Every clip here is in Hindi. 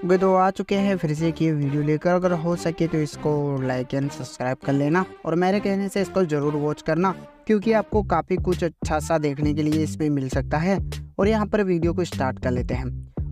वे तो आ चुके हैं फिर से एक ये वीडियो लेकर। अगर हो सके तो इसको लाइक एंड सब्सक्राइब कर लेना और मेरे कहने से इसको ज़रूर वॉच करना, क्योंकि आपको काफ़ी कुछ अच्छा सा देखने के लिए इसमें मिल सकता है। और यहाँ पर वीडियो को स्टार्ट कर लेते हैं।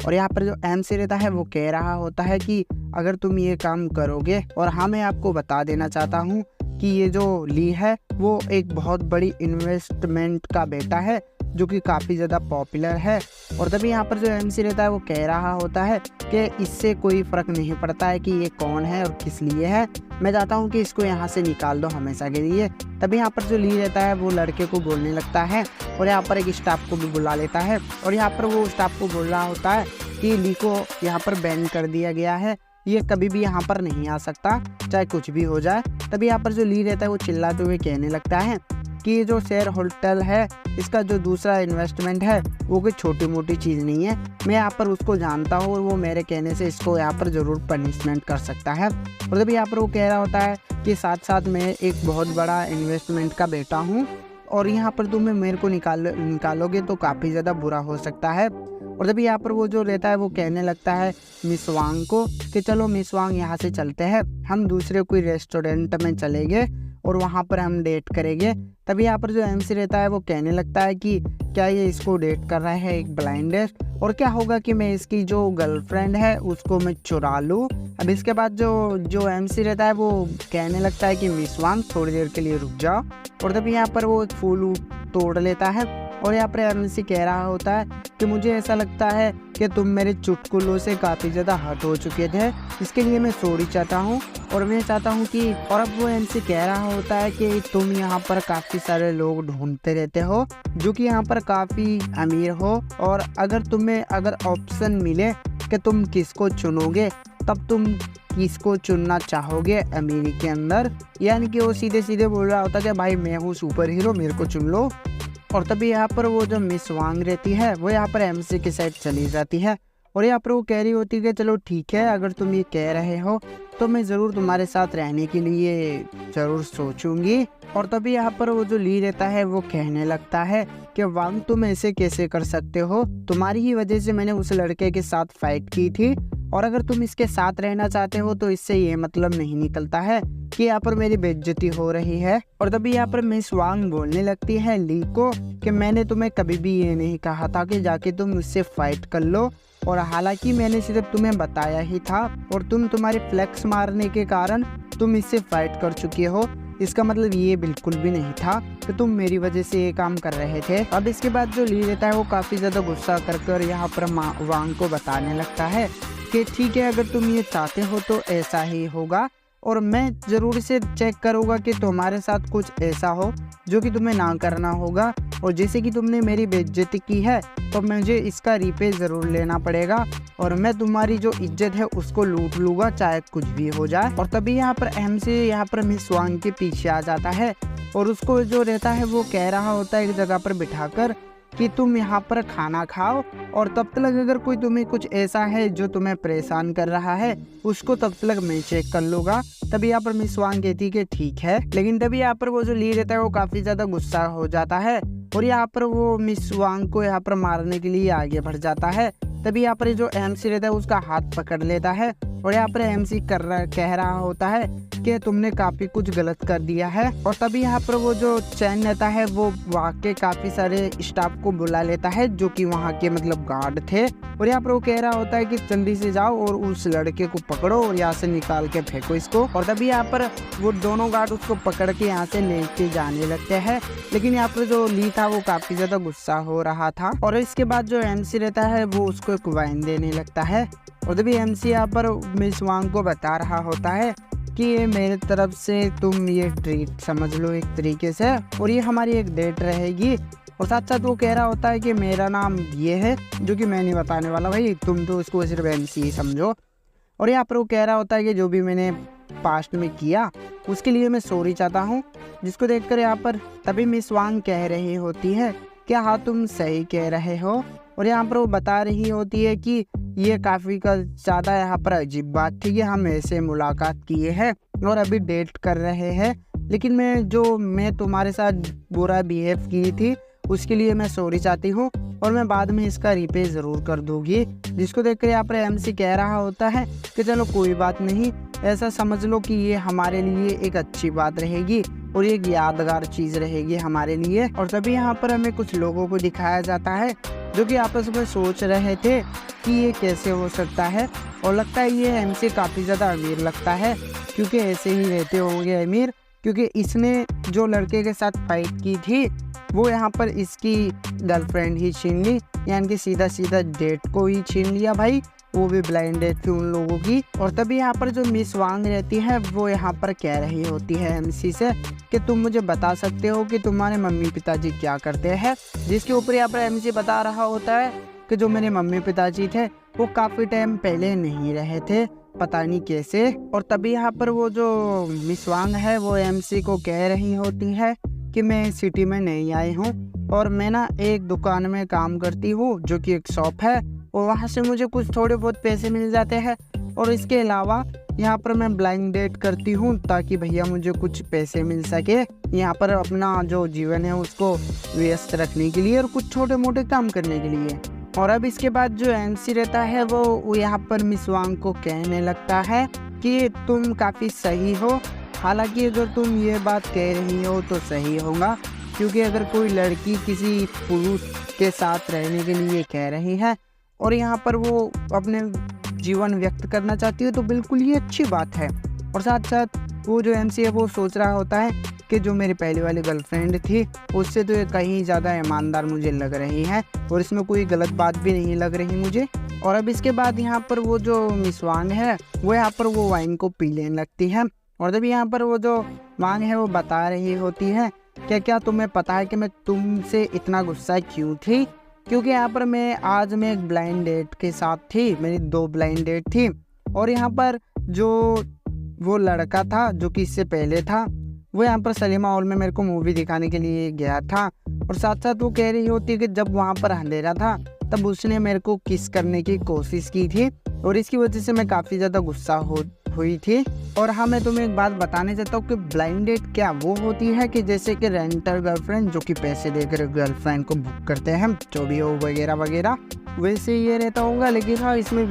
और यहाँ पर जो एमसी रहता है वो कह रहा होता है कि अगर तुम ये काम करोगे, और हाँ मैं आपको बता देना चाहता हूँ कि ये जो ली है वो एक बहुत बड़ी इन्वेस्टमेंट का बेटा है जो कि काफ़ी ज़्यादा पॉपुलर है। और तभी यहाँ पर जो एमसी रहता है वो कह रहा होता है कि इससे कोई फ़र्क नहीं पड़ता है कि ये कौन है और किस लिए है, मैं चाहता हूँ कि इसको यहाँ से निकाल दो हमेशा के लिए। तभी यहाँ पर जो ली रहता है वो लड़के को बोलने लगता है और यहाँ पर एक स्टाफ को भी बुला लेता है। और यहाँ पर वो स्टाफ को बोल रहा होता है कि ली को यहाँ पर बैन कर दिया गया है, ये कभी भी यहाँ पर नहीं आ सकता चाहे कुछ भी हो जाए। तभी यहाँ पर जो ली रहता है वो चिल्लाते हुए कहने लगता है कि ये जो शेयर होल्डर है इसका जो दूसरा इन्वेस्टमेंट है वो कोई छोटी मोटी चीज़ नहीं है, मैं यहाँ पर उसको जानता हूँ और वो मेरे कहने से इसको यहाँ पर ज़रूर पनिशमेंट कर सकता है। और तभी यहाँ पर वो कह रहा होता है कि साथ साथ मैं एक बहुत बड़ा इन्वेस्टमेंट का बेटा हूँ और यहाँ पर तुम्हें मेरे को निकालोगे तो काफ़ी ज़्यादा बुरा हो सकता है। और तभी यहाँ पर वो जो रहता है वो कहने लगता है मिस वांग को कि चलो मिस वांग यहाँ से चलते हैं, हम दूसरे कोई रेस्टोरेंट में चलेंगे और वहाँ पर हम डेट करेंगे। तभी यहाँ पर जो एमसी रहता है वो कहने लगता है कि क्या ये इसको डेट कर रहा है एक ब्लाइंड डेट, और क्या होगा कि मैं इसकी जो गर्लफ्रेंड है उसको मैं चुरा लूँ। अब इसके बाद जो एमसी रहता है वो कहने लगता है कि मिस वांग थोड़ी देर के लिए रुक जाओ। और तभी यहाँ पर वो एक फूल तोड़ लेता है और यहाँ पर एमसी कह रहा होता है कि मुझे ऐसा लगता है कि तुम मेरे चुटकुलों से काफ़ी ज़्यादा हर्ट हो चुके थे, इसके लिए मैं सॉरी चाहता हूँ। और मैं चाहता हूँ कि और अब वो एमसी कह रहा होता है कि तुम यहाँ पर काफ़ी सारे लोग ढूंढते रहते हो जो कि यहाँ पर काफ़ी अमीर हो, और अगर ऑप्शन मिले कि तुम किसको चुनोगे तब तुम किसको चुनना चाहोगे अमीरी के अंदर। यानी कि वो सीधे सीधे बोल रहा होता है कि भाई मैं हूँ सुपर हीरो, मेरे को चुन लो। और तभी यहाँ पर वो जो मिस वांग रहती है वो यहाँ पर एमसी के साइड चली जाती है और यहाँ पर वो कह रही होती है कि चलो ठीक है, अगर तुम ये कह रहे हो तो मैं ज़रूर तुम्हारे साथ रहने के लिए ज़रूर सोचूंगी। और तभी यहाँ पर वो जो ली रहता है वो कहने लगता है कि वांग तुम ऐसे कैसे कर सकते हो, तुम्हारी ही वजह से मैंने उस लड़के के साथ फाइट की थी, और अगर तुम इसके साथ रहना चाहते हो तो इससे ये मतलब नहीं निकलता है कि यहाँ पर मेरी बेइज्जती हो रही है। और तभी यहाँ पर मिस वांग बोलने लगती है ली को कि मैंने तुम्हें कभी भी ये नहीं कहा था कि जाके तुम मुझसे फाइट कर लो, और हालांकि मैंने सिर्फ तुम्हें बताया ही था और तुम्हारे फ्लेक्स मारने के कारण तुम इससे फाइट कर चुके हो, इसका मतलब ये बिल्कुल भी नहीं था कि तुम मेरी वजह से ये काम कर रहे थे। अब इसके बाद जो ली रहता है वो काफ़ी ज़्यादा गुस्सा कर यहाँ पर वांग को बताने लगता है कि ठीक है, अगर तुम ये चाहते हो तो ऐसा ही होगा, और मैं ज़रूर से चेक करूँगा कि तुम्हारे साथ कुछ ऐसा हो जो कि तुम्हें ना करना होगा, और जैसे कि तुमने मेरी बेइज्जती की है तो मुझे इसका रीपे ज़रूर लेना पड़ेगा, और मैं तुम्हारी जो इज्जत है उसको लूट लूँगा चाहे कुछ भी हो जाए। और तभी यहाँ पर एमसी यहाँ पर मिस वांग के पीछे आ जाता है और उसको जो रहता है वो कह रहा होता है एक जगह पर बिठाकर कि तुम यहाँ पर खाना खाओ, और तब तक अगर कोई तुम्हें कुछ ऐसा है जो तुम्हें परेशान कर रहा है उसको तब तक मैं चेक कर लूँगा। तभी यहाँ पर मिस वांग कहती है कि ठीक है, लेकिन तभी यहाँ पर वो जो ली रहता है वो काफ़ी ज़्यादा गुस्सा हो जाता है और यहाँ पर वो मिस वांग को यहाँ पर मारने के लिए आगे बढ़ जाता है। तभी यहाँ पर जो एमसी रहता है उसका हाथ पकड़ लेता है और यहाँ पर एमसी कह रहा होता है कि तुमने काफ़ी कुछ गलत कर दिया है। और तभी यहाँ पर वो जो चैन रहता है वो वहाँ के काफ़ी सारे स्टाफ को बुला लेता है जो कि वहाँ के मतलब गार्ड थे, और यहाँ पर वो कह रहा होता है कि जल्दी से जाओ और उस लड़के को पकड़ो और यहाँ से निकाल के फेंको इसको। और तभी यहाँ पर वो दोनों गार्ड उसको पकड़ के यहाँ से लेके जाने लगते हैं, लेकिन यहाँ पर जो ली था वो काफ़ी ज़्यादा गुस्सा हो रहा था। और इसके बाद जो एमसी रहता है वो उसको एक वाइन देने लगता है, और तभी एमसी यहाँ पर मिस वांग को बता रहा होता है कि ये मेरे तरफ से तुम ये ट्रीट समझ लो एक तरीके से, और ये हमारी एक डेट रहेगी। और साथ साथ वो कह रहा होता है कि मेरा नाम ये है, जो कि मैं नहीं बताने वाला भाई, तुम तो उसको सिर्फ एमसी ही समझो। और यहाँ पर वो कह रहा होता है कि जो भी मैंने पास्ट में किया उसके लिए मैं सॉरी चाहता हूँ, जिसको देखकर यहाँ पर तभी मिस वांग कह रही होती है कि हाँ तुम सही कह रहे हो। और यहाँ पर वो बता रही होती है कि ये काफ़ी का ज़्यादा यहाँ पर अजीब बात थी कि हम ऐसे मुलाकात किए हैं और अभी डेट कर रहे हैं, लेकिन मैं तुम्हारे साथ बुरा बिहेव की थी उसके लिए मैं सॉरी चाहती हूँ और मैं बाद में इसका रिप्ले ज़रूर कर दूँगी। जिसको देखकर यहाँ पर एमसी कह रहा होता है कि चलो कोई बात नहीं, ऐसा समझ लो कि ये हमारे लिए एक अच्छी बात रहेगी और एक यादगार चीज़ रहेगी हमारे लिए। और तभी यहाँ पर हमें कुछ लोगों को दिखाया जाता है जो कि आपस में सोच रहे थे कि ये कैसे हो सकता है। और लगता है ये एमसी काफ़ी ज़्यादा अमीर लगता है, क्योंकि ऐसे ही रहते होंगे अमीर, क्योंकि इसने जो लड़के के साथ फाइट की थी वो यहाँ पर इसकी गर्लफ्रेंड ही छीन ली, यानी कि सीधा सीधा डेट को ही छीन लिया भाई, वो भी ब्लाइंड डेट थी उन लोगों की। और तभी यहाँ पर जो मिस वांग रहती है वो यहाँ पर कह रही होती है एमसी से कि तुम मुझे बता सकते हो कि तुम्हारे मम्मी पिताजी क्या करते हैं। जिसके ऊपर यहाँ पर एमसी बता रहा होता है कि जो मेरे मम्मी पिताजी थे वो काफ़ी टाइम पहले नहीं रहे थे, पता नहीं कैसे। और तभी यहाँ पर वो जो मिस वांग है वो एमसी को कह रही होती है कि मैं सिटी में नहीं आई हूँ और मैं ना एक दुकान में काम करती हूँ जो कि एक शॉप है, और वहाँ से मुझे कुछ थोड़े बहुत पैसे मिल जाते हैं। और इसके अलावा यहाँ पर मैं ब्लाइंड डेट करती हूँ ताकि भैया मुझे कुछ पैसे मिल सके यहाँ पर अपना जो जीवन है उसको व्यस्त रखने के लिए और कुछ छोटे मोटे काम करने के लिए। और अब इसके बाद जो एमसी रहता है वो यहाँ पर मिस वांग को कहने लगता है कि तुम काफ़ी सही हो। हालांकि अगर तुम ये बात कह रही हो तो सही होगा, क्योंकि अगर कोई लड़की किसी पुरुष के साथ रहने के लिए कह रही है और यहाँ पर वो अपने जीवन व्यक्त करना चाहती है तो बिल्कुल ये अच्छी बात है। और साथ साथ वो जो एमसी है वो सोच रहा होता है कि जो मेरी पहली वाली गर्लफ्रेंड थी उससे तो ये कहीं ज़्यादा ईमानदार मुझे लग रही है और इसमें कोई गलत बात भी नहीं लग रही मुझे। और अब इसके बाद यहाँ पर वो जो मिस वांग है वो यहाँ पर वो वाइन को पी लेने लगती है। और जब यहाँ पर वो जो वांग है वो बता रही होती है कि क्या तुम्हें पता है कि मैं तुमसे इतना गुस्सा क्यों थी, क्योंकि यहाँ पर मैं एक ब्लाइंड डेट के साथ थी, मेरी 2 ब्लाइंड डेट थी। और यहाँ पर जो वो लड़का था जो कि इससे पहले था वो यहाँ पर सलीमा हॉल में मेरे को मूवी दिखाने के लिए गया था। और साथ साथ वो कह रही होती है कि जब वहाँ पर अंधेरा था तब उसने मेरे को किस करने की कोशिश की थी और इसकी वजह से मैं काफ़ी ज़्यादा गुस्सा हुई थी। और हाँ, मैं तुम्हें एक बात बताने चाहता हूँ कि ब्लाइंड डेट क्या वो होती है कि जैसे कि रेंटल गर्लफ्रेंड जो कि पैसे देकर गर्लफ्रेंड को बुक करते हैं जो भी हो वगैरह वगैरह, वैसे ये रहता होगा। लेकिन हाँ, इसमें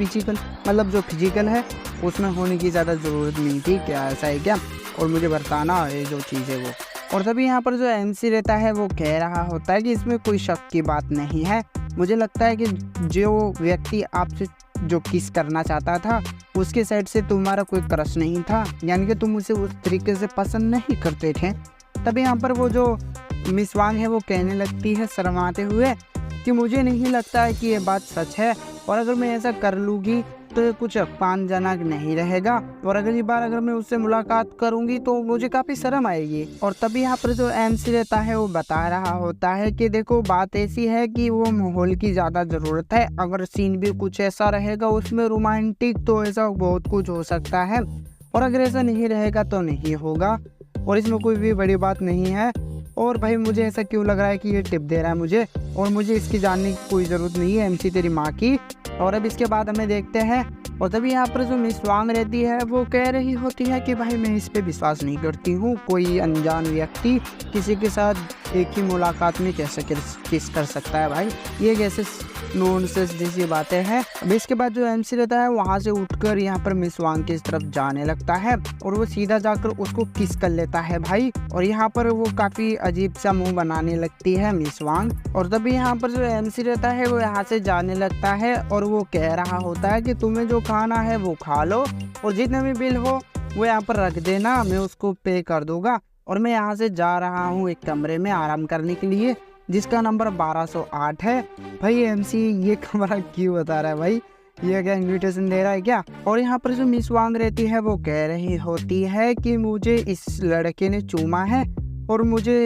जो फिजिकल है उसमें होने की ज़्यादा ज़रूरत नहीं थी। क्या ऐसा है क्या? और मुझे बताना ये जो चीज़ है वो। और तभी यहाँ पर जो एमसी रहता है वो कह रहा होता है कि इसमें कोई शक की बात नहीं है। मुझे लगता है कि जो व्यक्ति आपसे जो किस करना चाहता था उसके साइड से तुम्हारा कोई क्रश नहीं था, यानी कि तुम उसे उस तरीके से पसंद नहीं करते थे। तभी यहाँ पर वो जो मिस वांग है वो कहने लगती है शर्माते हुए कि मुझे नहीं लगता है कि ये बात सच है और अगर मैं ऐसा कर लूँगी तो ये कुछ अपमानजनक नहीं रहेगा और अगली बार अगर मैं उससे मुलाकात करूंगी तो मुझे काफ़ी शर्म आएगी। और तभी यहाँ पर जो एमसी रहता है वो बता रहा होता है कि देखो बात ऐसी है कि वो माहौल की ज़्यादा ज़रूरत है, अगर सीन भी कुछ ऐसा रहेगा उसमें रोमांटिक तो ऐसा बहुत कुछ हो सकता है और अगर ऐसा नहीं रहेगा तो नहीं होगा और इसमें कोई भी बड़ी बात नहीं है। और भाई मुझे ऐसा क्यों लग रहा है कि ये टिप दे रहा है मुझे और मुझे इसकी जानने की कोई ज़रूरत नहीं है एमसी तेरी माँ की। और अब इसके बाद हमें देखते हैं और तभी यहाँ पर जो मिस वांग रहती है वो कह रही होती है कि भाई मैं इस पे विश्वास नहीं करती हूँ, कोई अनजान व्यक्ति किसी के साथ एक ही मुलाकात में कैसे किस कर सकता है भाई, ये कैसे नॉनसेंस जैसी बातें हैं। अब इसके बाद जो एमसी रहता है वहाँ से उठकर यहाँ पर मिस वांग की तरफ जाने लगता है और वो सीधा जाकर उसको किस कर लेता है भाई। और यहाँ पर वो काफ़ी अजीब सा मुंह बनाने लगती है मिस वांग। और तभी यहाँ पर जो एमसी रहता है वो यहाँ से जाने लगता है और वो कह रहा होता है कि तुम्हें जो खाना है वो खा लो और जितने भी बिल हो वो यहाँ पर रख देना, मैं उसको पे कर दूंगा। और मैं यहाँ से जा रहा हूँ एक कमरे में आराम करने के लिए जिसका नंबर 1208 है। भाई एमसी ये कमरा क्यों बता रहा है भाई, ये क्या इनविटेशन दे रहा है क्या? और यहाँ पर जो मिस वांग रहती है वो कह रही होती है कि मुझे इस लड़के ने चूमा है और मुझे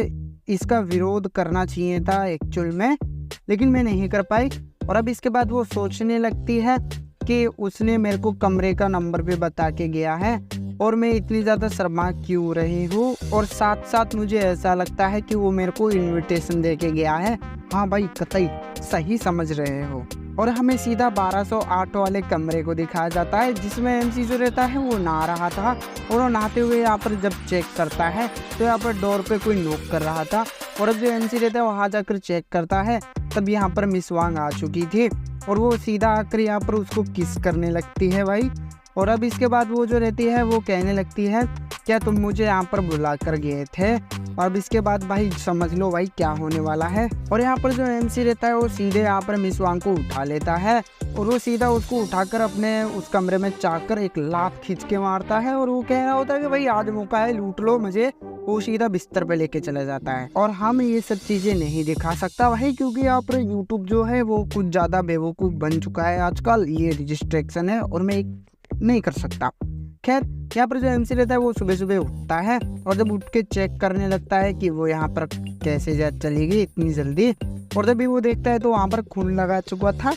इसका विरोध करना चाहिए था एक्चुअल में, लेकिन मैं नहीं कर पाई। और अब इसके बाद वो सोचने लगती है कि उसने मेरे को कमरे का नंबर भी बता के गया है और मैं इतनी ज़्यादा शर्मा क्यों रही हूँ। और साथ साथ मुझे ऐसा लगता है कि वो मेरे को इनविटेशन दे के गया है। हाँ भाई, कतई सही समझ रहे हो। और हमें सीधा 1208 वाले कमरे को दिखाया जाता है, जिसमें एमसी जो रहता है वो नहा रहा था। और वो नहाते हुए यहाँ पर जब चेक करता है तो यहाँ पर डोर पे कोई नॉक कर रहा था। और अब जो एमसी रहता है वहाँ जाकर चेक करता है, तब यहाँ पर मिस वांग आ चुकी थी और वो सीधा आकर यहाँ पर उसको किस करने लगती है भाई। और अब इसके बाद वो जो रहती है वो कहने लगती है, क्या तुम मुझे यहाँ पर बुला कर गए थे। और अब इसके बाद भाई समझ लो भाई क्या होने वाला है। और यहाँ पर जो एमसी रहता है वो सीधे यहाँ पर मिस वांग को उठा लेता है और वो सीधा उसको उठाकर अपने उस कमरे में चाकर एक लात खींच के मारता है। और वो कह रहा होता है कि भाई आज मौका है, लूट लो मुझे। वो सीधा बिस्तर पे लेके चला जाता है। और हम ये सब चीजें नहीं दिखा सकता भाई, क्योंकि यहाँ पर यूट्यूब जो है वो कुछ ज्यादा बेवकूफ बन चुका है आजकल। ये रजिस्ट्रेक्शन है और मैं नहीं कर सकता। खैर यहाँ पर जो एमसी रहता है वो सुबह सुबह उठता है और जब उठ के चेक करने लगता है कि वो यहाँ पर कैसे चलेगी इतनी जल्दी। और जब भी वो देखता है तो वहाँ पर खून लगा चुका था।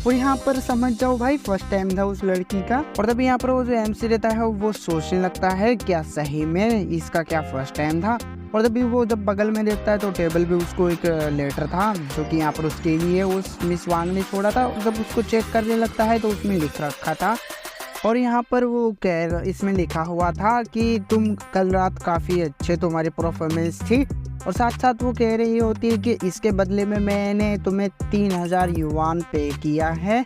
और यहाँ पर समझ जाओ भाई फर्स्ट टाइम था उस लड़की का। और तभी यहाँ पर वो जो एमसी रहता है वो सोचने लगता है क्या सही में इसका क्या फर्स्ट टाइम था। और तभी वो जब बगल में देखता है तो टेबल पे उसको एक लेटर था जो कि यहाँ पर उसके लिए उस मिस वांग ने छोड़ा था। जब उसको चेक करने लगता है तो उसमें लिख रखा था, और यहाँ पर वो इसमें लिखा हुआ था कि तुम कल रात काफ़ी अच्छे तुम्हारी परफॉर्मेंस थी। और साथ साथ वो कह रही होती है कि इसके बदले में मैंने तुम्हें 3000 युआन पे किया है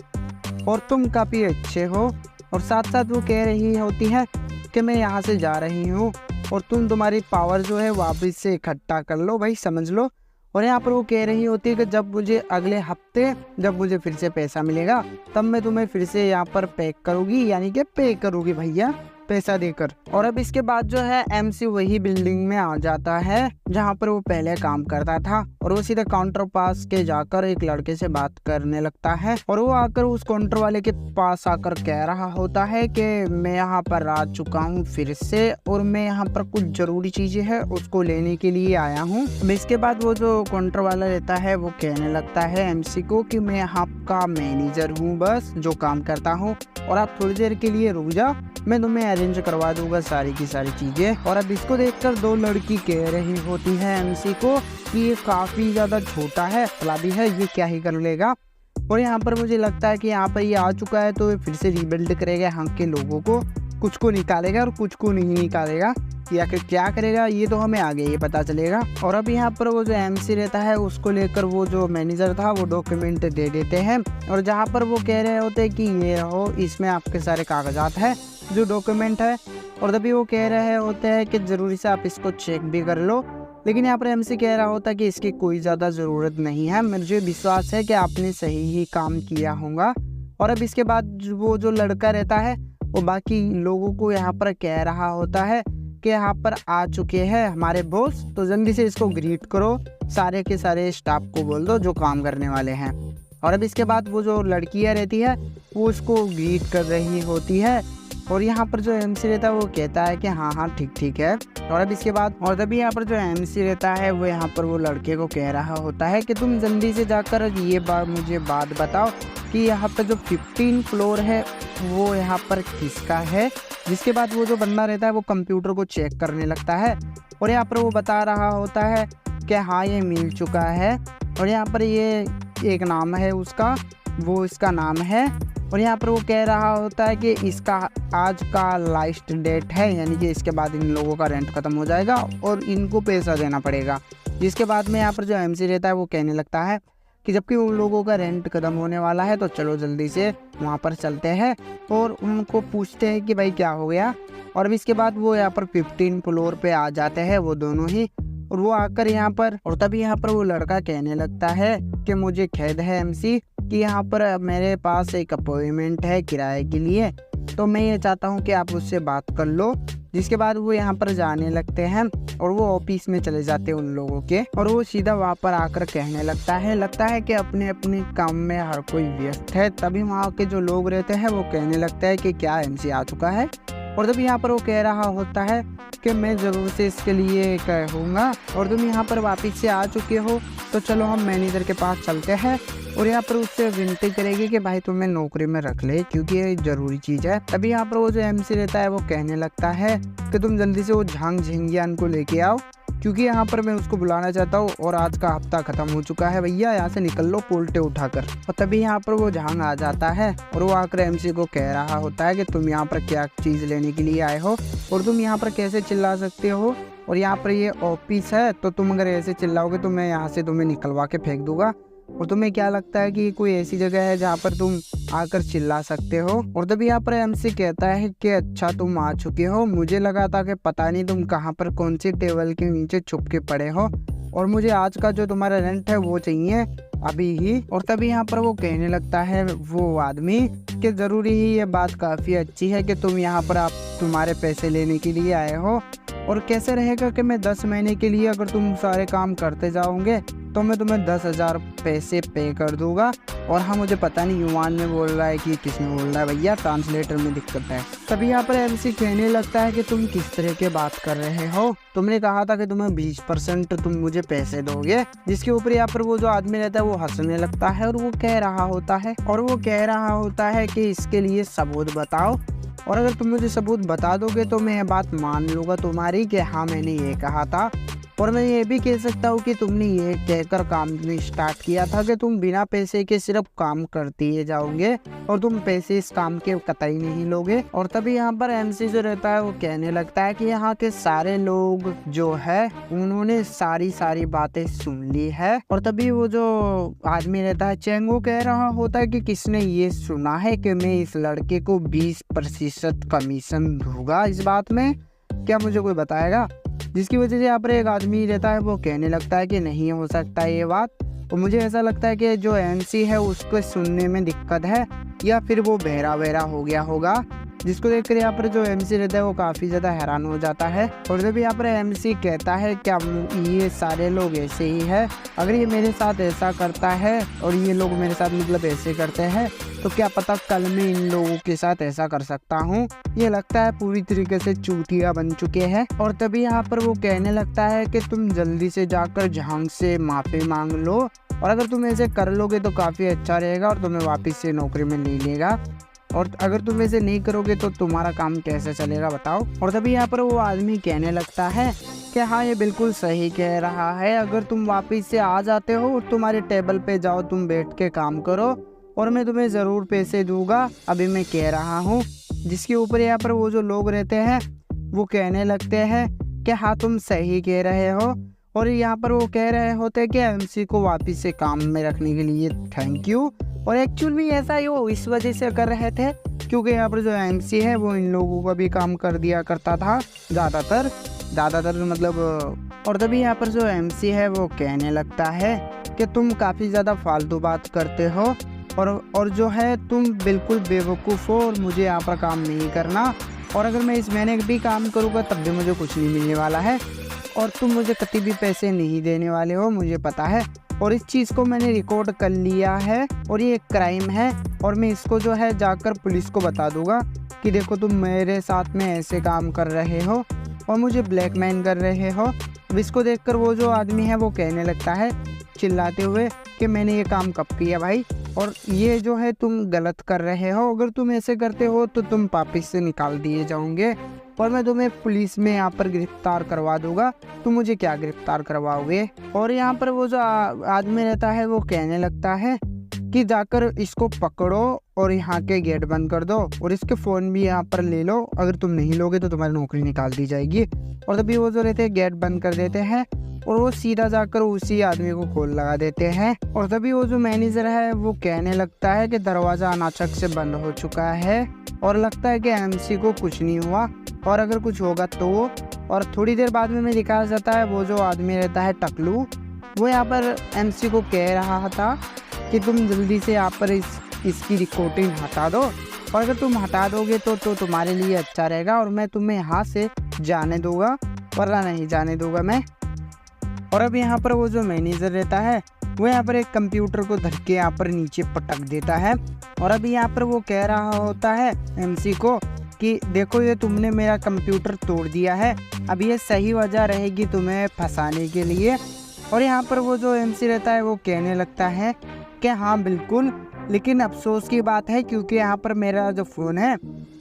और तुम काफ़ी अच्छे हो। और साथ साथ वो कह रही होती है कि मैं यहाँ से जा रही हूँ और तुम तुम्हारी पावर जो है वापस से इकट्ठा कर लो भाई, समझ लो। और यहाँ पर वो कह रही होती है कि जब मुझे अगले हफ्ते जब मुझे फिर से पैसा मिलेगा तब मैं तुम्हें फिर से यहाँ पर पैक करूँगी, यानी कि पे करूँगी भैया पैसा देकर। और अब इसके बाद जो है एमसी वही बिल्डिंग में आ जाता है जहाँ पर वो पहले काम करता था। और वो सीधा काउंटर पास के जाकर एक लड़के से बात करने लगता है। और वो आकर उस काउंटर वाले के पास आकर कह रहा होता है कि मैं यहाँ पर आ चुका हूँ फिर से और मैं यहाँ पर कुछ जरूरी चीजें हैं उसको लेने के लिए आया हूँ। इसके बाद वो जो काउंटर वाला रहता है वो कहने लगता है एमसी को कि मैं यहाँ का मैनेजर हूँ, बस जो काम करता हूँ, और आप थोड़ी देर के लिए रुक जाओ, मैं तुम्हें अरेंज करवा दूंगा सारी की सारी चीजें। और अब इसको देखकर दो लड़की कह रही होती है एमसी को कि ये काफी ज्यादा छोटा है, फलादी है, ये क्या ही कर लेगा। और यहाँ पर मुझे लगता है कि यहाँ पर ये आ चुका है तो फिर से रिबिल्ड करेगा यहाँ के लोगों को, कुछ को निकालेगा और कुछ को नहीं निकालेगा, या फिर क्या करेगा ये तो हमें आगे ये पता चलेगा। और अब यहाँ पर वो जो एमसी रहता है उसको लेकर वो जो मैनेजर था वो डॉक्यूमेंट दे देते हैं। और जहाँ पर वो कह रहे होते हैं कि ये हो, इसमें आपके सारे कागजात है जो डॉक्यूमेंट है। और तभी वो कह रहे होते हैं कि जरूरी से आप इसको चेक भी कर लो। लेकिन यहाँ पर एमसी कह रहा होता है कि इसकी कोई ज़्यादा ज़रूरत नहीं है, मुझे विश्वास है कि आपने सही ही काम किया होगा। और अब इसके बाद वो जो लड़का रहता है वो बाकी लोगों को यहाँ पर कह रहा होता है कि यहाँ पर आ चुके हैं हमारे बॉस, तो जल्दी से इसको ग्रीट करो, सारे के सारे स्टाफ को बोल दो जो काम करने वाले हैं। और अब इसके बाद वो जो लड़कियाँ रहती है वो उसको ग्रीट कर रही होती है। और यहाँ पर जो एमसी रहता है वो कहता है कि हाँ हाँ ठीक है। और अब इसके बाद और तभी यहाँ पर जो एमसी रहता है वो यहाँ पर वो लड़के को कह रहा होता है कि तुम जल्दी से जाकर ये मुझे बात बताओ कि यहाँ पर जो 15 फ्लोर है वो यहाँ पर किसका है। जिसके बाद वो जो बंदा रहता है वो कंप्यूटर को चेक करने लगता है और यहाँ पर वो बता रहा होता है कि हाँ ये मिल चुका है। और यहाँ पर ये एक नाम है उसका, वो इसका नाम है। और यहाँ पर वो कह रहा होता है कि इसका आज का लास्ट डेट है, यानी कि इसके बाद इन लोगों का रेंट ख़त्म हो जाएगा और इनको पैसा देना पड़ेगा। जिसके बाद में यहाँ पर जो एमसी रहता है वो कहने लगता है कि जबकि उन लोगों का रेंट ख़त्म होने वाला है तो चलो जल्दी से वहाँ पर चलते हैं और उनको पूछते हैं कि भाई क्या हो गया। और अब इसके बाद वो यहाँ पर 15 फ्लोर पे आ जाते हैं वो दोनों ही। और वो आकर यहाँ पर और तभी यहाँ पर वो लड़का कहने लगता है कि मुझे खेद है एमसी कि यहाँ पर मेरे पास एक अपॉइंटमेंट है किराए के लिए, तो मैं ये चाहता हूँ कि आप उससे बात कर लो। जिसके बाद वो यहाँ पर जाने लगते हैं और वो ऑफिस में चले जाते हैं उन लोगों के। और वो सीधा वहाँ पर आकर कहने लगता है कि अपने अपने काम में हर कोई व्यस्त है। तभी वहाँ के जो लोग रहते हैं वो कहने लगता है कि क्या एमसी आ चुका है। और तभी यहाँ पर वो कह रहा होता है कि मैं ज़रूर से इसके लिए कहूँगा और तुम यहाँ पर वापस से आ चुके हो तो चलो हम मैनेजर के पास चलते हैं और यहाँ पर उससे विनती करेगी कि भाई तुम्हें नौकरी में रख ले क्योंकि ये ज़रूरी चीज़ है। तभी यहाँ पर वो जो एमसी रहता है वो कहने लगता है कि तुम जल्दी से वो झांग झिंगियान को लेके आओ क्योंकि यहाँ पर मैं उसको बुलाना चाहता हूँ और आज का हफ्ता खत्म हो चुका है। भैया यहाँ से निकल लो पोल्टे उठाकर। और तभी यहाँ पर वो झांग आ जाता है और वो आकर MC को कह रहा होता है कि तुम यहाँ पर क्या चीज़ लेने के लिए आए हो और तुम यहाँ पर कैसे चिल्ला सकते हो, और यहाँ पर ये ऑफिस है, तो तुम अगर ऐसे चिल्लाओगे तो मैं यहाँ से तुम्हें निकलवा के फेंक दूंगा। और तुम्हें क्या लगता है कि ये कोई ऐसी जगह है जहाँ पर तुम आकर चिल्ला सकते हो। और तभी यहाँ पर MC कहता है कि अच्छा तुम आ चुके हो, मुझे लगा था कि पता नहीं तुम कहाँ पर कौन सी टेबल के नीचे छुप के पड़े हो, और मुझे आज का जो तुम्हारा रेंट है वो चाहिए अभी ही। और तभी यहाँ पर वो कहने लगता है वो आदमी कि ज़रूरी ही ये बात काफ़ी अच्छी है कि तुम यहाँ पर आप तुम्हारे पैसे लेने के लिए आए हो, और कैसे रहेगा कि मैं 10 महीने के लिए अगर तुम सारे काम करते जाओगे तो मैं तुम्हें 10,000 पैसे पे कर दूंगा। और हाँ, मुझे पता नहीं युवान में बोल रहा है कि किसमें बोल रहा है, भैया ट्रांसलेटर में दिक्कत है। तभी यहाँ पर MC कहने लगता है कि तुम किस तरह की बात कर रहे हो, तुमने कहा था कि तुम्हें 20% तुम मुझे पैसे दोगे। जिसके ऊपर यहाँ पर वो जो आदमी रहता है वो हंसने लगता है और वो कह रहा होता है कि इसके लिए सबूत बताओ, और अगर तुम मुझे सबूत बता दोगे तो मैं ये बात मान लूँगा तुम्हारी कि हाँ मैंने ये कहा था। और मैं ये भी कह सकता हूँ कि तुमने ये कहकर काम स्टार्ट किया था कि तुम बिना पैसे के सिर्फ काम करते ही जाओगे और तुम पैसे इस काम के कतई नहीं लोगे। और तभी यहाँ पर MC जो रहता है वो कहने लगता है कि यहाँ के सारे लोग जो है उन्होंने सारी बातें सुन ली है। और तभी वो जो आदमी रहता है चेंग, वो कह रहा होता है कि किसने ये सुना है कि मैं इस लड़के को 20% कमीशन दूंगा, इस बात में क्या मुझे कोई बताएगा। जिसकी वजह से यहाँ पर एक आदमी रहता है वो कहने लगता है कि नहीं हो सकता ये बात, और मुझे ऐसा लगता है कि जो MC है उसको सुनने में दिक्कत है या फिर वो बहरा हो गया होगा। जिसको देखकर यहाँ पर जो MC रहता है वो काफ़ी ज़्यादा हैरान हो जाता है। और जब यहाँ पर MC कहता है क्या ये सारे लोग ऐसे ही है, अगर ये मेरे साथ ऐसा करता है और ये लोग मेरे साथ मतलब ऐसे करते हैं तो क्या पता कल मैं इन लोगों के साथ ऐसा कर सकता हूँ। ये लगता है पूरी तरीके से चूतिया बन चुके हैं। और तभी यहाँ पर वो कहने लगता है कि तुम जल्दी से जाकर झांग से माफ़ी मांग लो, और अगर तुम ऐसे कर लोगे तो काफ़ी अच्छा रहेगा और तुम्हें वापस से नौकरी में ले लेगा, और अगर तुम ऐसे नहीं करोगे तो तुम्हारा काम कैसे चलेगा बताओ। और तभी यहाँ पर वो आदमी कहने लगता है कि हाँ ये बिल्कुल सही कह रहा है, अगर तुम वापस से आ जाते हो और तुम्हारे टेबल पे जाओ, तुम बैठ के काम करो और मैं तुम्हें ज़रूर पैसे दूंगा, अभी मैं कह रहा हूँ। जिसके ऊपर यहाँ पर वो जो लोग रहते हैं वो कहने लगते हैं कि हाँ तुम सही कह रहे हो, और यहाँ पर वो कह रहे होते हैं कि MC को वापस से काम में रखने के लिए थैंक यू। और एक्चुअल में ऐसा ही वो इस वजह से कर रहे थे क्योंकि यहाँ पर जो MC है वो इन लोगों का भी काम कर दिया करता था ज़्यादातर मतलब। और तभी यहाँ पर जो MC है वो कहने लगता है कि तुम काफ़ी ज़्यादा फालतू बात करते हो और जो है तुम बिल्कुल बेवकूफ़ हो और मुझे यहाँ पर काम नहीं करना, और अगर मैं इस महीने भी काम करूँगा तब भी मुझे कुछ नहीं मिलने वाला है, और तुम मुझे कभी भी पैसे नहीं देने वाले हो, मुझे पता है। और इस चीज़ को मैंने रिकॉर्ड कर लिया है और ये एक क्राइम है, और मैं इसको जो है जाकर पुलिस को बता दूंगा कि देखो तुम मेरे साथ में ऐसे काम कर रहे हो और मुझे ब्लैकमेल कर रहे हो। इसको देखकर वो जो आदमी है वो कहने लगता है चिल्लाते हुए कि मैंने ये काम कब किया भाई, और ये जो है तुम गलत कर रहे हो, अगर तुम ऐसे करते हो तो तुम वापिस से निकाल दिए जाओगे और मैं तुम्हें पुलिस में यहाँ पर गिरफ्तार करवा दूंगा। तुम मुझे क्या गिरफ्तार करवाओगे। और यहाँ पर वो जो आदमी रहता है वो कहने लगता है कि जाकर इसको पकड़ो और यहाँ के गेट बंद कर दो और इसके फ़ोन भी यहाँ पर ले लो, अगर तुम नहीं लोगे तो तुम्हारी नौकरी निकाल दी जाएगी। और तभी वो जो रहते हैं गेट बंद कर देते हैं और वो सीधा जाकर उसी आदमी को खोल लगा देते हैं। और तभी वो जो मैनेजर है वो कहने लगता है कि दरवाज़ा अनाचक से बंद हो चुका है और लगता है कि MC को कुछ नहीं हुआ, और अगर कुछ होगा तो। और थोड़ी देर बाद में दिखाया जाता है वो जो आदमी रहता है टकलू, वो यहाँ पर MC को कह रहा था कि तुम जल्दी से यहाँ पर इसकी रिकॉर्डिंग हटा दो, और अगर तुम हटा दोगे तो तुम्हारे लिए अच्छा रहेगा और मैं तुम्हें यहाँ से जाने दूंगा, वरना नहीं जाने दूंगा मैं। और अब यहाँ पर वो जो मैनेजर रहता है वो यहाँ पर एक कंप्यूटर को धर के यहाँ पर नीचे पटक देता है, और अभी यहाँ पर वो कह रहा होता है MC को कि देखो ये तुमने मेरा कंप्यूटर तोड़ दिया है, अब ये सही वजह रहेगी तुम्हें फंसाने के लिए। और यहाँ पर वो जो MC रहता है वो कहने लगता है कि हाँ बिल्कुल, लेकिन अफसोस की बात है क्योंकि यहाँ पर मेरा जो फ़ोन है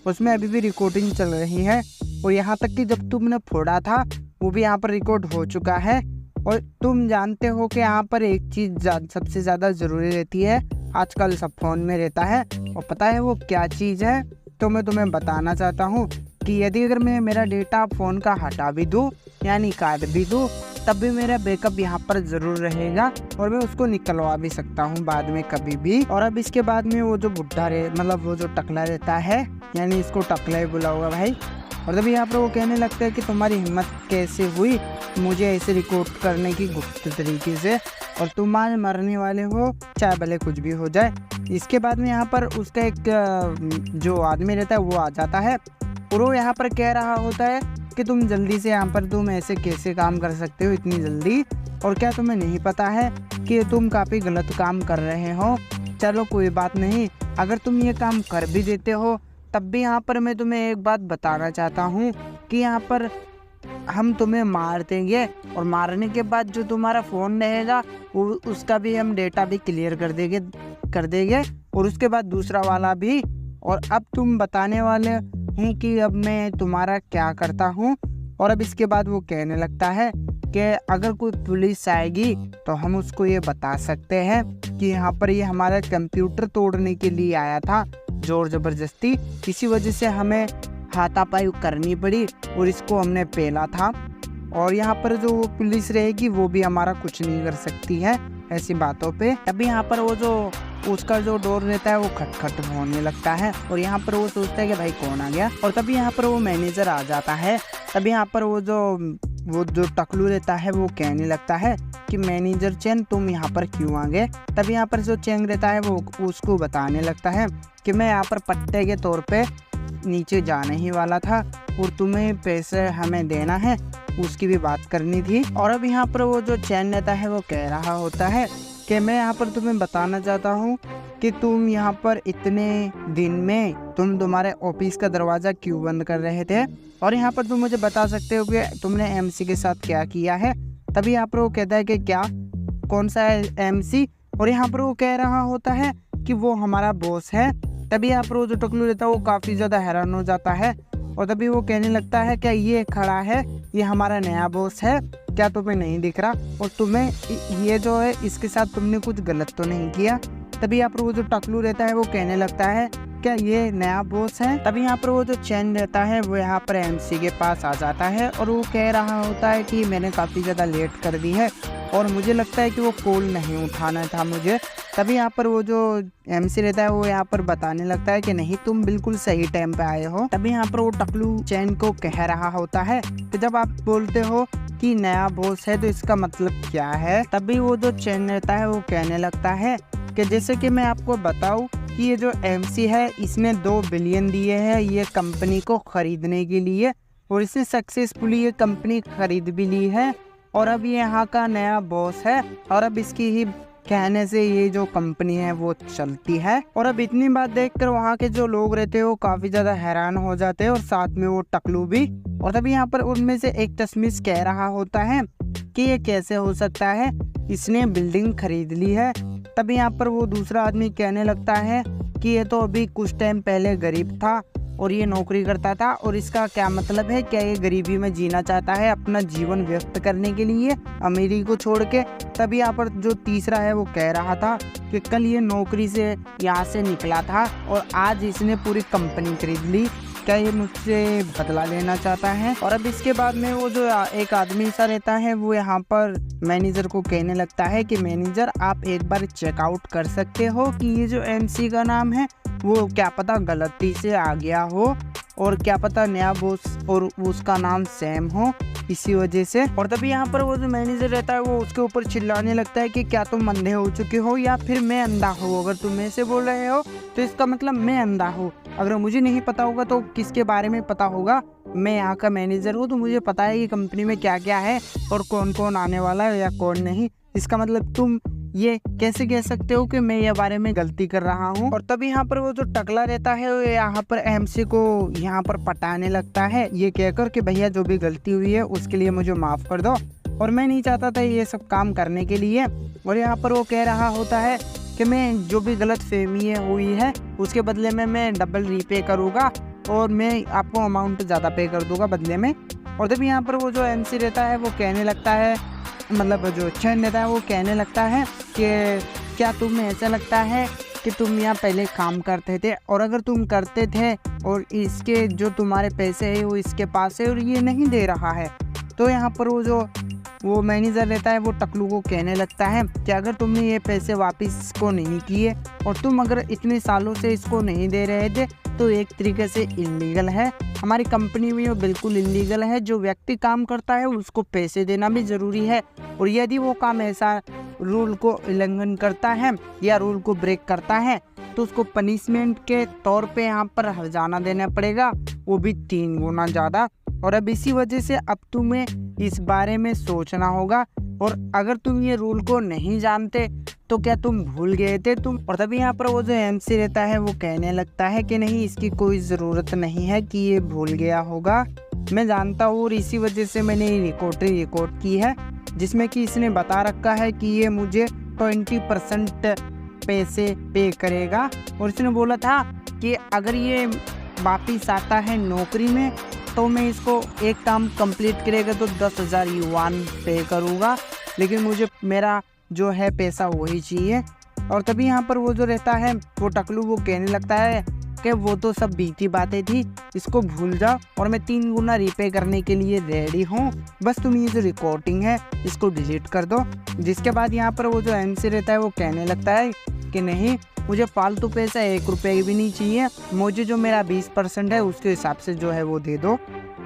उसमें अभी भी रिकॉर्डिंग चल रही है, और यहाँ तक कि जब तुमने फोड़ा था वो भी यहाँ पर रिकॉर्ड हो चुका है। और तुम जानते हो कि यहाँ पर एक चीज़ सबसे ज़्यादा ज़रूरी रहती है, आजकल सब फ़ोन में रहता है, और पता है वो क्या चीज़ है? तो मैं तुम्हें बताना चाहता हूँ कि यदि अगर मैं मेरा डेटा फ़ोन का हटा भी दूँ यानी काट भी दूँ, तब भी मेरा बैकअप यहाँ पर ज़रूर रहेगा और मैं उसको निकलवा भी सकता हूँ बाद में कभी भी। और अब इसके बाद में वो जो बुढ़ा मतलब वो जो टकला रहता है, यानी इसको टकला ही बुला होगा भाई, और तभी यहाँ पर वो कहने लगता है कि तुम्हारी हिम्मत कैसे हुई मुझे ऐसे रिकॉर्ड करने की गुप्त तरीके से, और तुम आज मरने वाले हो चाहे भले कुछ भी हो जाए। इसके बाद में यहाँ पर उसका एक जो आदमी रहता है वो आ जाता है और वो यहाँ पर कह रहा होता है कि तुम जल्दी से यहाँ पर तुम ऐसे कैसे काम कर सकते हो इतनी जल्दी, और क्या तुम्हें नहीं पता है कि तुम काफ़ी गलत काम कर रहे हो? चलो कोई बात नहीं, अगर तुम ये काम कर भी देते हो तब भी यहाँ पर मैं तुम्हें एक बात बताना चाहता हूँ कि यहाँ पर हम तुम्हें मार देंगे, और मारने के बाद जो तुम्हारा फ़ोन रहेगा वो उसका भी हम डेटा भी क्लियर कर देंगे और उसके बाद दूसरा वाला भी। और अब तुम बताने वाले हैं कि अब मैं तुम्हारा क्या करता हूँ। और अब इसके बाद वो कहने लगता है कि अगर कोई पुलिस आएगी तो हम उसको ये बता सकते हैं कि यहाँ पर ये हमारा कंप्यूटर तोड़ने के लिए आया था जोर ज़बरदस्ती, इसी वजह से हमें हाथापाई करनी पड़ी और इसको हमने पेला था, और यहाँ पर जो पुलिस रहेगी वो भी हमारा कुछ नहीं कर सकती है ऐसी बातों पे। तभी यहाँ पर वो जो उसका जो डोर रहता है वो खटखट होने लगता है और यहाँ पर वो सोचता है कि भाई कौन आ गया, और तभी यहाँ पर वो मैनेजर आ जाता है। तभी यहाँ पर वो जो टकलू रहता है वो कहने लगता है कि मैनेजर चेंग तुम यहाँ पर क्यों आ गए? तभी यहाँ पर जो चेंग रहता है वो उसको बताने लगता है कि मैं यहाँ पर पट्टे के तौर पे नीचे जाने ही वाला था और तुम्हें पैसे हमें देना है, उसकी भी बात करनी थी। और अब यहाँ पर वो जो चैन रहता है वो कह रहा होता है कि मैं यहाँ पर तुम्हें बताना चाहता हूँ कि तुम यहाँ पर इतने दिन में तुम्हारे ऑफिस का दरवाज़ा क्यों बंद कर रहे थे, और यहाँ पर तुम मुझे बता सकते हो कि तुमने एमसी के साथ क्या किया है। तभी यहाँ पर वो कहता है कि क्या, कौन सा है एमसी? और यहाँ पर वो कह रहा होता है कि वो हमारा बॉस है। तभी यहाँ पर वो जो टकलू रहता है वो काफ़ी ज़्यादा हैरान हो जाता है और तभी वो कहने लगता है क्या ये खड़ा है ये हमारा नया बॉस है, क्या तुम्हें नहीं दिख रहा? और तुम्हें ये जो है इसके साथ तुमने कुछ गलत तो नहीं किया? तभी यहाँ पर वो जो टकलू रहता है वो कहने लगता है क्या ये नया बॉस है? तभी यहाँ पर वो जो चैन रहता है वो यहाँ पर एमसी के पास आ जाता है और वो कह रहा होता है कि मैंने काफ़ी ज़्यादा लेट कर दी है और मुझे लगता है कि वो कॉल नहीं उठाना था मुझे। तभी यहाँ पर वो जो एमसी रहता है वो यहाँ पर बताने लगता है कि नहीं तुम बिल्कुल सही टाइम पे आए हो। तभी यहाँ पर वो टकलू चैन को कह रहा होता है कि जब आप बोलते हो कि नया बॉस है तो इसका मतलब क्या है? तभी वो जो चैन रहता है वो कहने लगता है कि जैसे कि मैं आपको बताऊं कि ये जो एमसी है इसने 2 बिलियन दिए हैं ये कंपनी को खरीदने के लिए और इसने सक्सेसफुली ये कंपनी खरीद भी ली है और अब ये यहाँ का नया बॉस है और अब इसकी ही कहने से ये जो कंपनी है वो चलती है। और अब इतनी बात देखकर वहाँ के जो लोग रहते हैं वो काफ़ी ज़्यादा हैरान हो जाते हैं और साथ में वो टकलू भी। और तभी यहाँ पर उनमें से एक तशमीश कह रहा होता है कि ये कैसे हो सकता है, इसने बिल्डिंग खरीद ली है। तभी यहाँ पर वो दूसरा आदमी कहने लगता है कि ये तो अभी कुछ टाइम पहले गरीब था और ये नौकरी करता था और इसका क्या मतलब है, क्या ये गरीबी में जीना चाहता है अपना जीवन व्यस्त करने के लिए अमीरी को छोड़ के? तभी यहाँ पर जो तीसरा है वो कह रहा था कि कल ये नौकरी से यहाँ से निकला था और आज इसने पूरी कंपनी खरीद ली, क्या ये मुझसे बदला लेना चाहता है? और अब इसके बाद में वो जो एक आदमी सा रहता है वो यहाँ पर मैनेजर को कहने लगता है कि मैनेजर आप एक बार चेकआउट कर सकते हो कि ये जो एमसी का नाम है वो क्या पता गलती से आ गया हो और क्या पता नया बॉस और उसका नाम सैम हो इसी वजह से। और तभी यहाँ पर वो जो मैनेजर रहता है वो उसके ऊपर चिल्लाने लगता है कि क्या तुम अंधे हो चुके हो या फिर मैं अंधा हूँ? अगर तुम ऐसे बोल रहे हो तो इसका मतलब मैं अंधा हूँ। अगर मुझे नहीं पता होगा तो किसके बारे में पता होगा? मैं यहाँ का मैनेजर हूँ तो मुझे पता है कि कंपनी में क्या क्या है और कौन कौन आने वाला है या कौन नहीं। इसका मतलब तुम ये कैसे कह सकते हो कि मैं ये बारे में गलती कर रहा हूँ? और तभी यहाँ पर वो जो टकला रहता है वो यहाँ पर एमसी को यहाँ पर पटाने लगता है ये कहकर कि भैया जो भी गलती हुई है उसके लिए मुझे माफ़ कर दो और मैं नहीं चाहता था ये सब काम करने के लिए। और यहाँ पर वो कह रहा होता है कि मैं जो भी गलत फहमी हुई है उसके बदले में मैं डबल रीपे करूँगा और मैं आपको अमाउंट ज़्यादा पे कर दूँगा बदले में। और तभी यहाँ पर वो जो MC रहता है वो कहने लगता है, मतलब जो चैन रहता है वो कहने लगता है कि क्या तुम्हें ऐसा लगता है कि तुम यहाँ पहले काम करते थे, और अगर तुम करते थे और इसके जो तुम्हारे पैसे है वो इसके पास है और ये नहीं दे रहा है। तो यहाँ पर वो मैनेजर रहता है वो टकलू को कहने लगता है कि अगर तुमने ये पैसे वापस इसको नहीं किए और तुम अगर इतने सालों से इसको नहीं दे रहे थे तो एक तरीके से इलीगल है। हमारी कंपनी में वो बिल्कुल इलीगल है। जो व्यक्ति काम करता है उसको पैसे देना भी ज़रूरी है, और यदि वो काम ऐसा रूल को उल्लंघन करता है या रूल को ब्रेक करता है तो उसको पनिशमेंट के तौर पे यहाँ पर हर्जाना देना पड़ेगा, वो भी 3 गुना ज़्यादा। और अब इसी वजह से अब तुम्हें इस बारे में सोचना होगा, और अगर तुम ये रूल को नहीं जानते तो क्या तुम भूल गए थे तुम। और तभी यहाँ पर वो जो MC रहता है वो कहने लगता है कि नहीं, इसकी कोई ज़रूरत नहीं है कि ये भूल गया होगा, मैं जानता हूँ, और इसी वजह से मैंने ये रिकॉर्ड की है जिसमें कि इसने बता रखा है कि ये मुझे 20% पैसे पे करेगा। और इसने बोला था कि अगर ये वापिस आता है नौकरी में तो मैं इसको एक काम कंप्लीट करेगा तो 10,000 युआन पे करूँगा, लेकिन मुझे मेरा जो है पैसा वही चाहिए। और तभी यहाँ पर वो जो रहता है वो टकलू वो कहने लगता है कि वो तो सब बीती बातें थी, इसको भूल जाओ और मैं 3 गुना रीपे करने के लिए रेडी हूँ, बस तुम ये जो रिकॉर्डिंग है इसको डिलीट कर दो। जिसके बाद यहाँ पर वो जो MC रहता है वो कहने लगता है कि नहीं, मुझे फालतू पैसा 1 रुपये भी नहीं चाहिए, मुझे जो मेरा 20% है उसके हिसाब से जो है वो दे दो।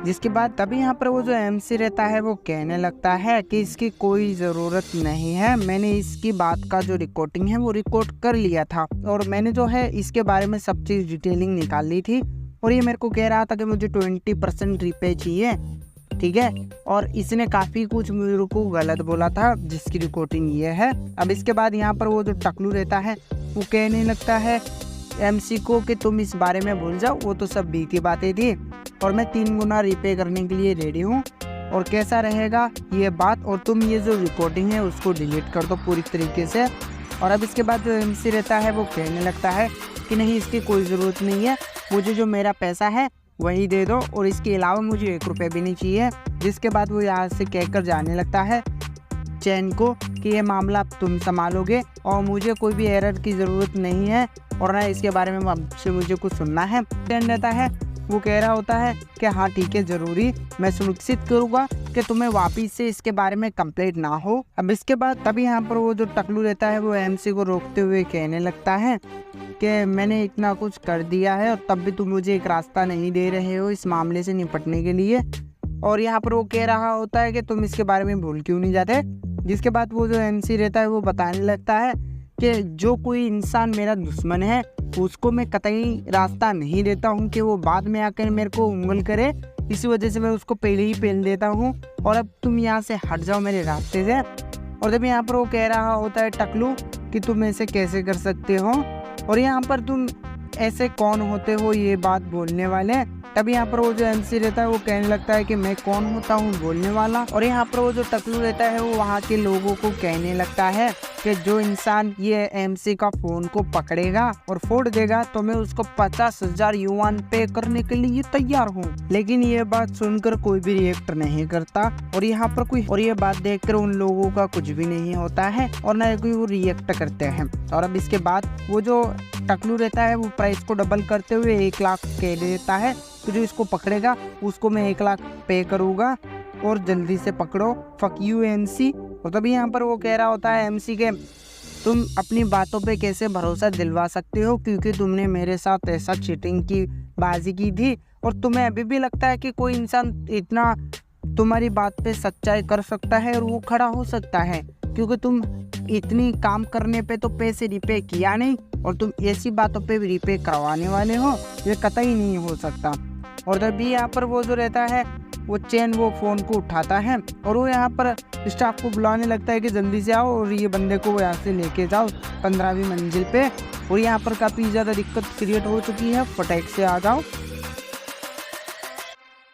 जिसके बाद तभी यहाँ पर वो जो MC रहता है वो कहने लगता है कि इसकी कोई ज़रूरत नहीं है, मैंने इसकी बात का जो रिकॉर्डिंग है वो रिकॉर्ड कर लिया था और मैंने जो है इसके बारे में सब चीज़ डिटेलिंग निकाल ली थी, और ये मेरे को कह रहा था कि मुझे 20% रीपे चाहिए, ठीक है। और इसने काफ़ी कुछ मेरे को गलत बोला था जिसकी रिकॉर्डिंग ये है। अब इसके बाद यहाँ पर वो जो टकलू रहता है वो कहने लगता है MC को कि तुम इस बारे में भूल जाओ, वो तो सब बीती बातें थी और मैं 3 गुना रीपे करने के लिए रेडी हूँ, और कैसा रहेगा ये बात, और तुम ये जो रिकॉर्डिंग है उसको डिलीट कर दो पूरी तरीके से। और अब इसके बाद जो MC रहता है वो कहने लगता है कि नहीं, इसकी कोई ज़रूरत नहीं है, मुझे जो मेरा पैसा है वही दे दो और इसके अलावा मुझे 1 रुपये भी नहीं चाहिए। जिसके बाद वो यहाँ से कहकर जाने लगता है चैन को कि ये मामला तुम संभालोगे और मुझे कोई भी एरर की ज़रूरत नहीं है, और ना इसके बारे में आपसे मुझे कुछ सुनना है। चैन रहता है वो कह रहा होता है कि हाँ ठीक है, ज़रूरी, मैं सुनिश्चित करूँगा कि तुम्हें वापस से इसके बारे में कंप्लेंट ना हो। अब इसके बाद तभी यहाँ पर वो जो टकलू रहता है वो MC को रोकते हुए कहने लगता है कि मैंने इतना कुछ कर दिया है और तब भी तुम मुझे एक रास्ता नहीं दे रहे हो इस मामले से निपटने के लिए। और यहाँ पर वो कह रहा होता है कि तुम इसके बारे में भूल क्यों नहीं जाते। जिसके बाद वो जो MC रहता है वो बताने लगता है कि जो कोई इंसान मेरा दुश्मन है उसको मैं कतई रास्ता नहीं देता हूँ कि वो बाद में आकर मेरे को उंगल करे, इसी वजह से मैं उसको पहले ही पेल देता हूँ, और अब तुम यहाँ से हट जाओ मेरे रास्ते से। और जब यहाँ पर वो कह रहा होता है टकलू कि तुम ऐसे कैसे कर सकते हो, और यहाँ पर तुम ऐसे कौन होते हो ये बात बोलने वाले। तब यहाँ पर वो जो MC रहता है वो कहने लगता है कि मैं कौन होता हूँ बोलने वाला। और यहाँ पर वो जो टकलू रहता है वो वहाँ के लोगों को कहने लगता है कि जो इंसान ये MC का फ़ोन को पकड़ेगा और फोड़ देगा तो मैं उसको 50,000 युआन पे करने के लिए तैयार हूँ। लेकिन ये बात सुनकर कोई भी रिएक्ट नहीं करता, और यहाँ पर और ये बात देखकर उन लोगों का कुछ भी नहीं होता है और न कोई वो रिएक्ट करते हैं। और अब इसके बाद वो जो टकलू रहता है वो प्राइस को डबल करते हुए 1 लाख कह देता है, तो जो इसको पकड़ेगा उसको मैं 1 लाख पे करूँगा और जल्दी से पकड़ो, फक यू MC। और तभी यहाँ पर वो कह रहा होता है MC के तुम अपनी बातों पे कैसे भरोसा दिलवा सकते हो, क्योंकि तुमने मेरे साथ ऐसा चीटिंग की बाजी की थी, और तुम्हें अभी भी लगता है कि कोई इंसान इतना तुम्हारी बात पे सच्चाई कर सकता है और वो खड़ा हो सकता है, क्योंकि तुम इतनी काम करने पे तो पैसे रिपे किया नहीं और तुम ऐसी बातों पे भी रिपे करवाने वाले हो, ये कतई नहीं हो सकता। और तभी यहाँ पर वो जो रहता है वो चैन वो फ़ोन को उठाता है और वो यहाँ पर स्टाफ को बुलाने लगता है कि जल्दी से आओ और ये बंदे को यहाँ से लेके जाओ 15वीं मंजिल पे। और यहाँ पर काफ़ी ज़्यादा दिक्कत क्रिएट हो चुकी है, फटाक से आ जाओ।